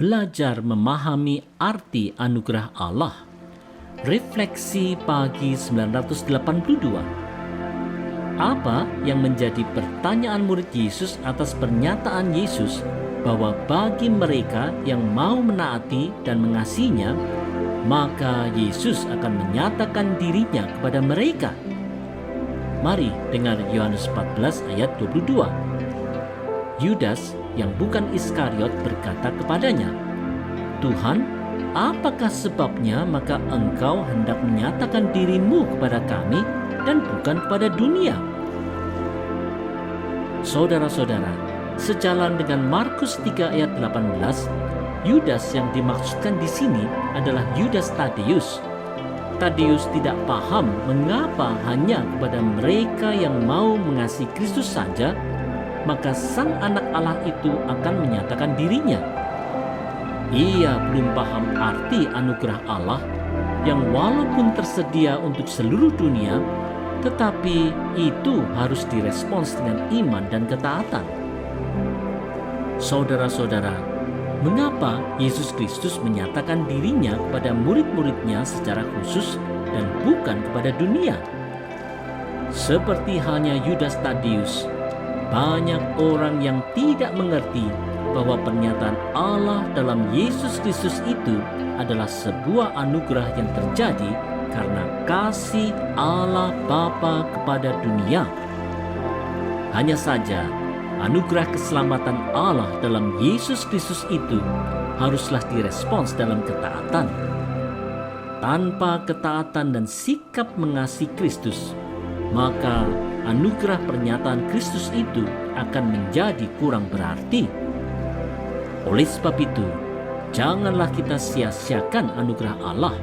belajar memahami arti anugerah Allah. Refleksi pagi 982. Apa yang menjadi pertanyaan murid Yesus atas pernyataan Yesus bahwa bagi mereka yang mau menaati dan mengasihinya, maka Yesus akan menyatakan dirinya kepada mereka? Mari dengar Yohanes 14 ayat 22. Yudas yang bukan Iskariot berkata kepadanya, "Tuhan, apakah sebabnya maka engkau hendak menyatakan dirimu kepada kami dan bukan kepada dunia?" Saudara-saudara, sejalan dengan Markus 3 ayat 18, Yudas yang dimaksudkan di sini adalah Yudas Tadeus. Tadeus tidak paham mengapa hanya kepada mereka yang mau mengasihi Kristus saja maka Sang Anak Allah itu akan menyatakan dirinya. Ia belum paham arti anugerah Allah yang walaupun tersedia untuk seluruh dunia, tetapi itu harus direspons dengan iman dan ketaatan. Saudara-saudara, mengapa Yesus Kristus menyatakan dirinya kepada murid-muridnya secara khusus dan bukan kepada dunia? Seperti halnya Yudas Tadeus, banyak orang yang tidak mengerti bahwa pernyataan Allah dalam Yesus Kristus itu adalah sebuah anugerah yang terjadi karena kasih Allah Bapa kepada dunia. Hanya saja, anugerah keselamatan Allah dalam Yesus Kristus itu haruslah direspons dalam ketaatan. Tanpa ketaatan dan sikap mengasihi Kristus, maka anugerah pernyataan Kristus itu akan menjadi kurang berarti. Oleh sebab itu, janganlah kita sia-siakan anugerah Allah.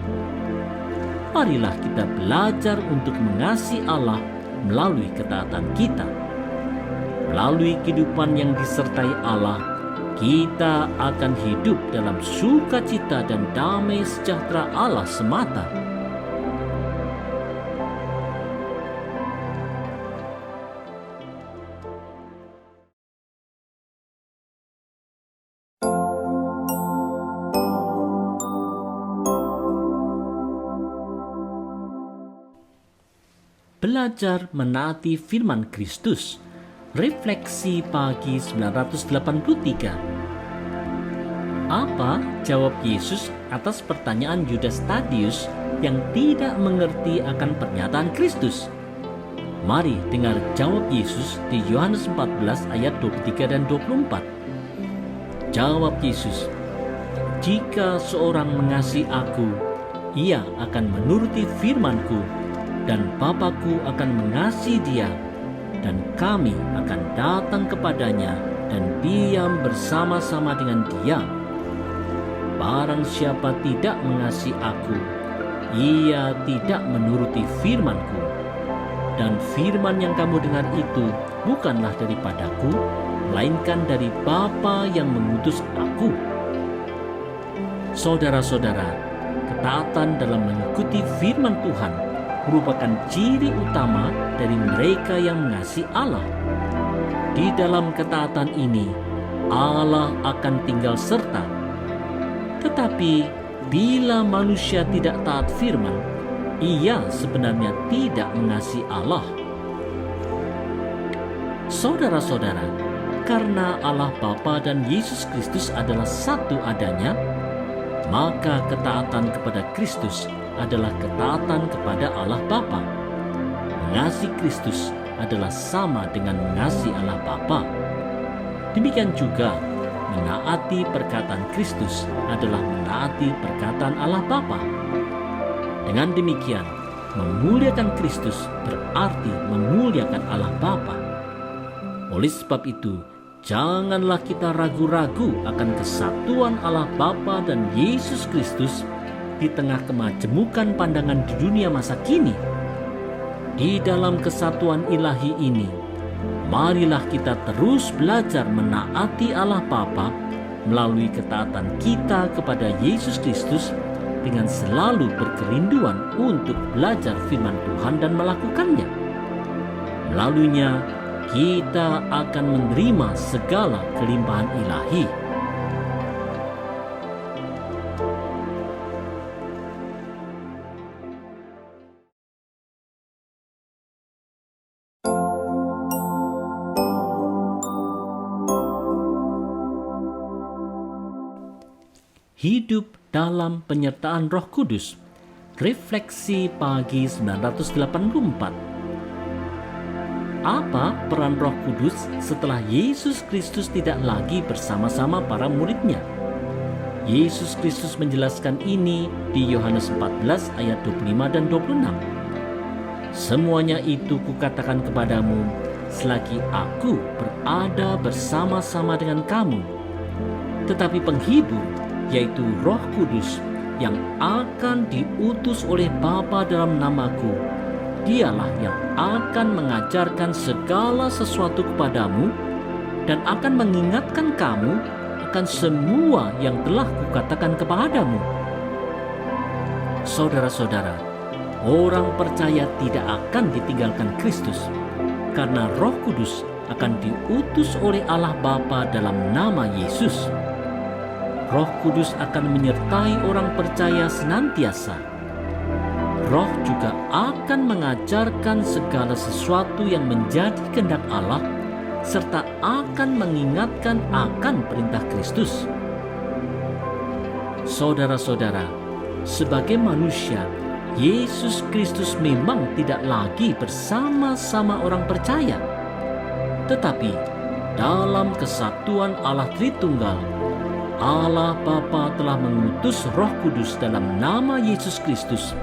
Marilah kita belajar untuk mengasihi Allah melalui ketaatan kita. Melalui kehidupan yang disertai Allah, kita akan hidup dalam sukacita dan damai sejahtera Allah semata. Belajar menaati firman Kristus. Refleksi pagi 983. Apa jawab Yesus atas pertanyaan Yudas Tadeus yang tidak mengerti akan pernyataan Kristus? Mari dengar jawab Yesus di Yohanes 14 ayat 23 dan 24. Jawab Yesus, "Jika seorang mengasihi aku, ia akan menuruti firman-Ku, dan Bapa-Ku akan mengasihi dia, dan kami akan datang kepadanya dan diam bersama-sama dengan dia. Barang siapa tidak mengasihi aku, ia tidak menuruti firman-Ku. Dan firman yang kamu dengar itu bukanlah daripadaku, melainkan dari Bapa yang mengutus aku." Saudara-saudara, ketaatan dalam mengikuti firman Tuhan merupakan ciri utama dari mereka yang mengasihi Allah. Di dalam ketaatan ini, Allah akan tinggal serta. Tetapi bila manusia tidak taat firman, ia sebenarnya tidak mengasihi Allah. Saudara-saudara, karena Allah Bapa dan Yesus Kristus adalah satu adanya, maka ketaatan kepada Kristus adalah ketaatan kepada Allah Bapa. Mengasihi Kristus adalah sama dengan mengasihi Allah Bapa. Demikian juga menaati perkataan Kristus adalah menaati perkataan Allah Bapa. Dengan demikian, memuliakan Kristus berarti memuliakan Allah Bapa. Oleh sebab itu, janganlah kita ragu-ragu akan kesatuan Allah Bapa dan Yesus Kristus di tengah kemajemukan pandangan di dunia masa kini. Di dalam kesatuan ilahi ini, marilah kita terus belajar menaati Allah Bapa melalui ketaatan kita kepada Yesus Kristus dengan selalu berkerinduan untuk belajar firman Tuhan dan melakukannya. Melaluinya, kita akan menerima segala kelimpahan ilahi. hidup dalam penyertaan Roh Kudus. Refleksi pagi 984. Apa peran Roh Kudus setelah Yesus Kristus tidak lagi bersama-sama para murid-Nya? Yesus Kristus menjelaskan ini di Yohanes 14 ayat 25 dan 26. Semuanya itu kukatakan kepadamu, selagi aku berada bersama-sama dengan kamu. Tetapi penghibur, yaitu Roh Kudus, yang akan diutus oleh Bapa dalam namaku, Dialah yang akan mengajarkan segala sesuatu kepadamu dan akan mengingatkan kamu akan semua yang telah kukatakan kepadamu. Saudara-saudara, orang percaya tidak akan ditinggalkan Kristus, karena Roh Kudus akan diutus oleh Allah Bapa dalam nama Yesus. Roh Kudus akan menyertai orang percaya senantiasa. Roh juga akan mengajarkan segala sesuatu yang menjadi kehendak Allah, serta akan mengingatkan akan perintah Kristus. Saudara-saudara, sebagai manusia, Yesus Kristus memang tidak lagi bersama-sama orang percaya. Tetapi dalam kesatuan Allah Tritunggal, Allah Bapa telah mengutus Roh Kudus dalam nama Yesus Kristus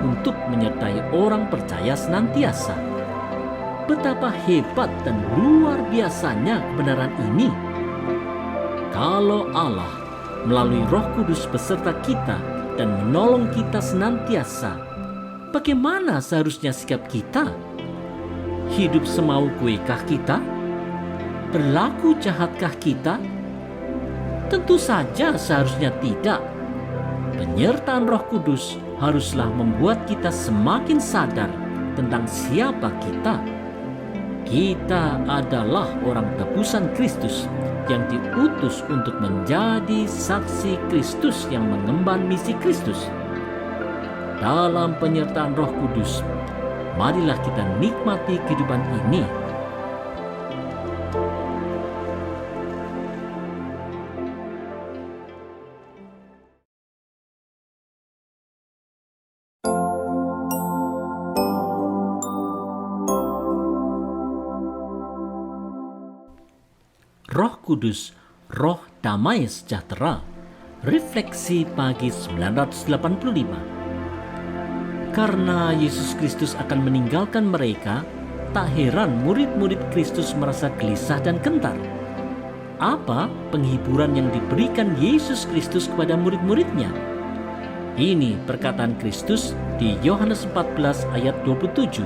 untuk menyertai orang percaya senantiasa. Betapa hebat dan luar biasanya kebenaran ini. Kalau Allah melalui Roh Kudus beserta kita dan menolong kita senantiasa, bagaimana seharusnya sikap kita? Hidup semau kuekah kita? Berlaku jahatkah kita? Tentu saja seharusnya tidak. Penyertaan Roh Kudus haruslah membuat kita semakin sadar tentang siapa kita. Kita adalah orang tebusan Kristus yang diutus untuk menjadi saksi Kristus yang mengemban misi Kristus. Dalam penyertaan Roh Kudus, marilah kita nikmati kehidupan ini. Roh Kudus, Roh Damai Sejahtera. Refleksi pagi 985. Karena Yesus Kristus akan meninggalkan mereka, tak heran murid-murid Kristus merasa gelisah dan gentar. Apa penghiburan yang diberikan Yesus Kristus kepada murid-muridnya? Ini perkataan Kristus di Yohanes 14 ayat 27.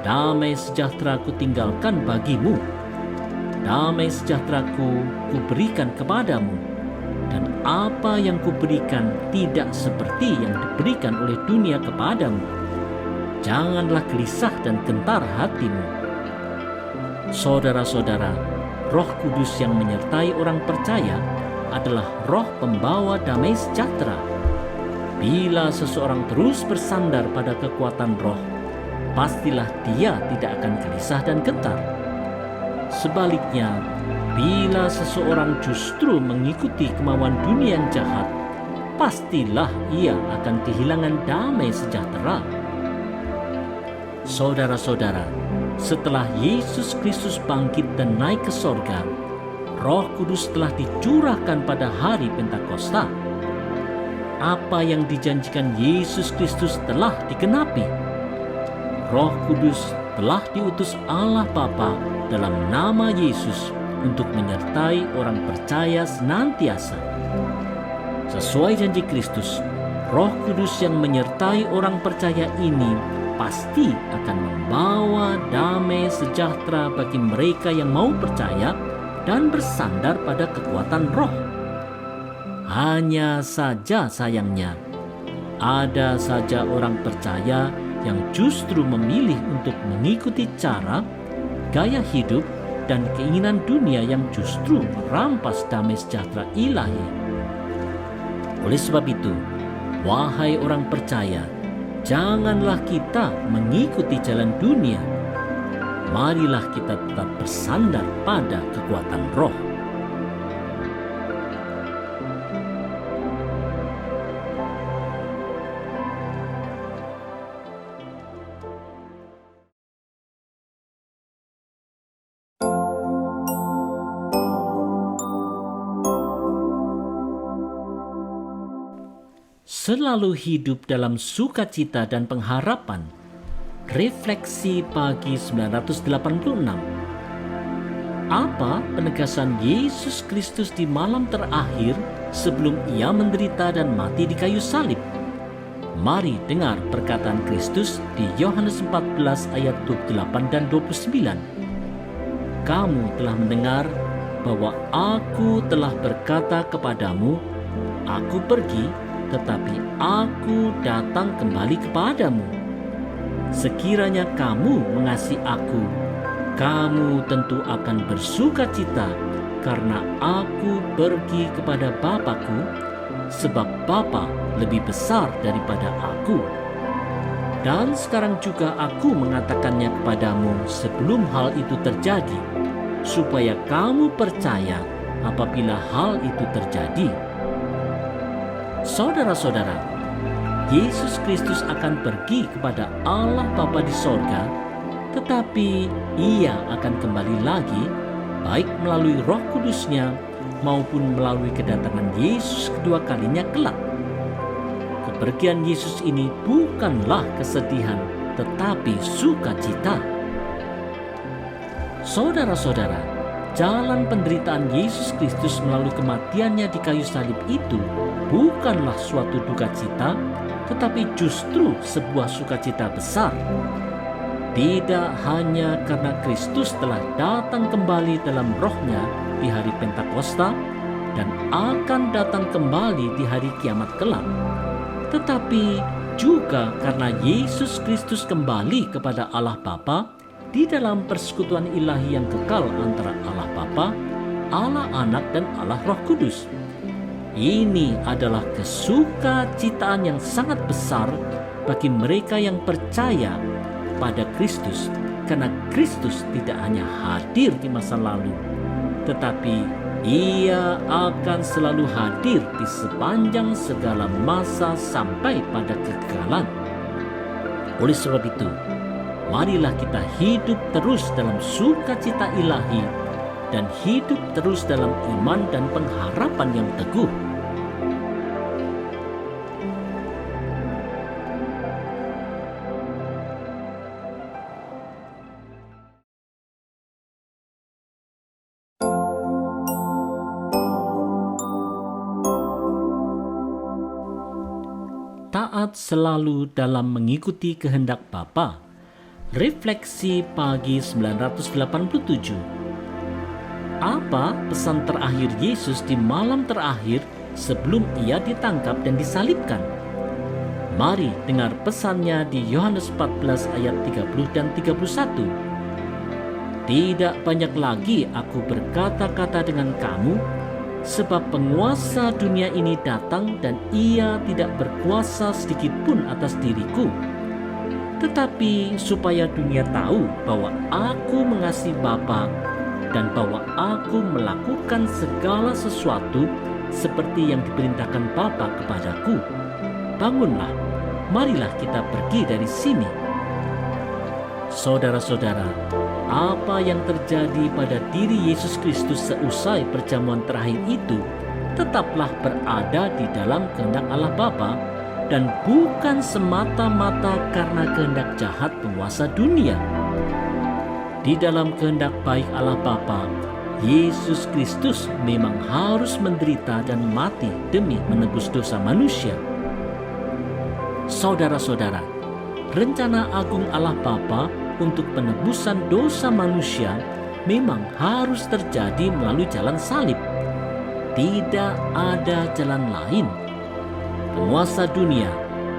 Damai sejahtera kutinggalkan bagimu. Damai sejahteraku kuberikan kepadamu, dan apa yang kuberikan tidak seperti yang diberikan oleh dunia kepadamu. Janganlah gelisah dan gentar hatimu. Saudara-saudara, Roh Kudus yang menyertai orang percaya adalah roh pembawa damai sejahtera. Bila seseorang terus bersandar pada kekuatan roh, pastilah dia tidak akan gelisah dan gentar. Sebaliknya, bila seseorang justru mengikuti kemauan dunia yang jahat, pastilah ia akan kehilangan damai sejahtera. Saudara-saudara, setelah Yesus Kristus bangkit dan naik ke sorga, Roh Kudus telah dicurahkan pada hari Pentakosta. Apa yang dijanjikan Yesus Kristus telah digenapi. Roh Kudus telah diutus Allah Bapa dalam nama Yesus untuk menyertai orang percaya senantiasa. Sesuai janji Kristus, Roh Kudus yang menyertai orang percaya ini pasti akan membawa damai sejahtera bagi mereka yang mau percaya dan bersandar pada kekuatan roh. Hanya saja sayangnya, ada saja orang percaya yang justru memilih untuk mengikuti cara, gaya hidup, dan keinginan dunia yang justru merampas damai sejahtera ilahi. Oleh sebab itu, wahai orang percaya, janganlah kita mengikuti jalan dunia. Marilah kita tetap bersandar pada kekuatan roh. selalu hidup dalam sukacita dan pengharapan. Refleksi pagi 986. Apa penegasan Yesus Kristus di malam terakhir sebelum ia menderita dan mati di kayu salib? Mari dengar perkataan Kristus di Yohanes 14 ayat 28 dan 29. Kamu telah mendengar bahwa aku telah berkata kepadamu, aku pergi, tetapi aku datang kembali kepadamu. Sekiranya kamu mengasihi aku, kamu tentu akan bersuka cita karena aku pergi kepada Bapa-Ku, sebab Bapa lebih besar daripada aku. Dan sekarang juga aku mengatakannya kepadamu sebelum hal itu terjadi, supaya kamu percaya apabila hal itu terjadi. Saudara-saudara, Yesus Kristus akan pergi kepada Allah Bapa di sorga, tetapi ia akan kembali lagi, baik melalui Roh Kudus-Nya maupun melalui kedatangan Yesus kedua kalinya kelak. Kepergian Yesus ini bukanlah kesedihan, tetapi sukacita. Saudara-saudara, jalan penderitaan Yesus Kristus melalui kematiannya di kayu salib itu bukanlah suatu duka cita, tetapi justru sebuah sukacita besar. Tidak hanya karena Kristus telah datang kembali dalam rohnya di hari Pentakosta dan akan datang kembali di hari kiamat kelak, tetapi juga karena Yesus Kristus kembali kepada Allah Bapa di dalam persekutuan ilahi yang kekal antara Allah Bapa, Allah Anak, dan Allah Roh Kudus. Ini adalah kesukacitaan yang sangat besar bagi mereka yang percaya pada Kristus, karena Kristus tidak hanya hadir di masa lalu, tetapi ia akan selalu hadir di sepanjang segala masa sampai pada kekekalan. Oleh sebab itu, marilah kita hidup terus dalam sukacita ilahi dan hidup terus dalam iman dan pengharapan yang teguh. Taat selalu dalam mengikuti kehendak Bapa. Refleksi pagi 987. Apa pesan terakhir Yesus di malam terakhir sebelum ia ditangkap dan disalibkan? Mari dengar pesannya di Yohanes 14 ayat 30 dan 31. Tidak banyak lagi aku berkata-kata dengan kamu, sebab penguasa dunia ini datang dan ia tidak berkuasa sedikit pun atas diriku. Tetapi supaya dunia tahu bahwa aku mengasihi Bapa dan bahwa aku melakukan segala sesuatu seperti yang diperintahkan Bapa kepadaku. Bangunlah, marilah kita pergi dari sini. Saudara-saudara, apa yang terjadi pada diri Yesus Kristus seusai perjamuan terakhir itu tetaplah berada di dalam kehendak Allah Bapa dan bukan semata-mata karena kehendak jahat penguasa dunia. Di dalam kehendak baik Allah Bapa, Yesus Kristus memang harus menderita dan mati demi menebus dosa manusia. Saudara-saudara, rencana agung Allah Bapa untuk penebusan dosa manusia memang harus terjadi melalui jalan salib. Tidak ada jalan lain. Penguasa dunia,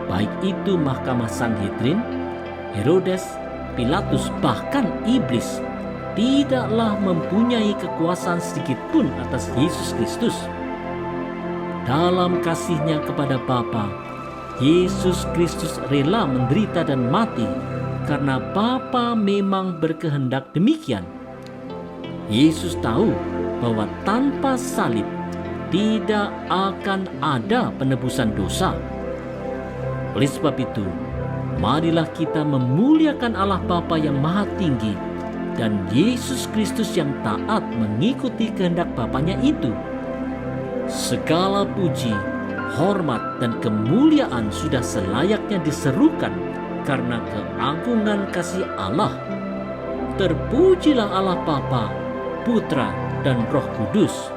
baik itu Mahkamah Sanhedrin, Herodes, Pilatus, bahkan iblis, tidaklah mempunyai kekuasaan sedikit pun atas Yesus Kristus. Dalam kasih-Nya kepada Bapa, Yesus Kristus rela menderita dan mati karena Bapa memang berkehendak demikian. Yesus tahu bahwa tanpa salib tidak akan ada penebusan dosa. Oleh sebab itu, marilah kita memuliakan Allah Bapa yang Maha Tinggi dan Yesus Kristus yang taat mengikuti kehendak Bapanya itu. Segala puji, hormat dan kemuliaan sudah selayaknya diserukan karena keagungan kasih Allah. Terpujilah Allah Bapa, Putra, dan Roh Kudus,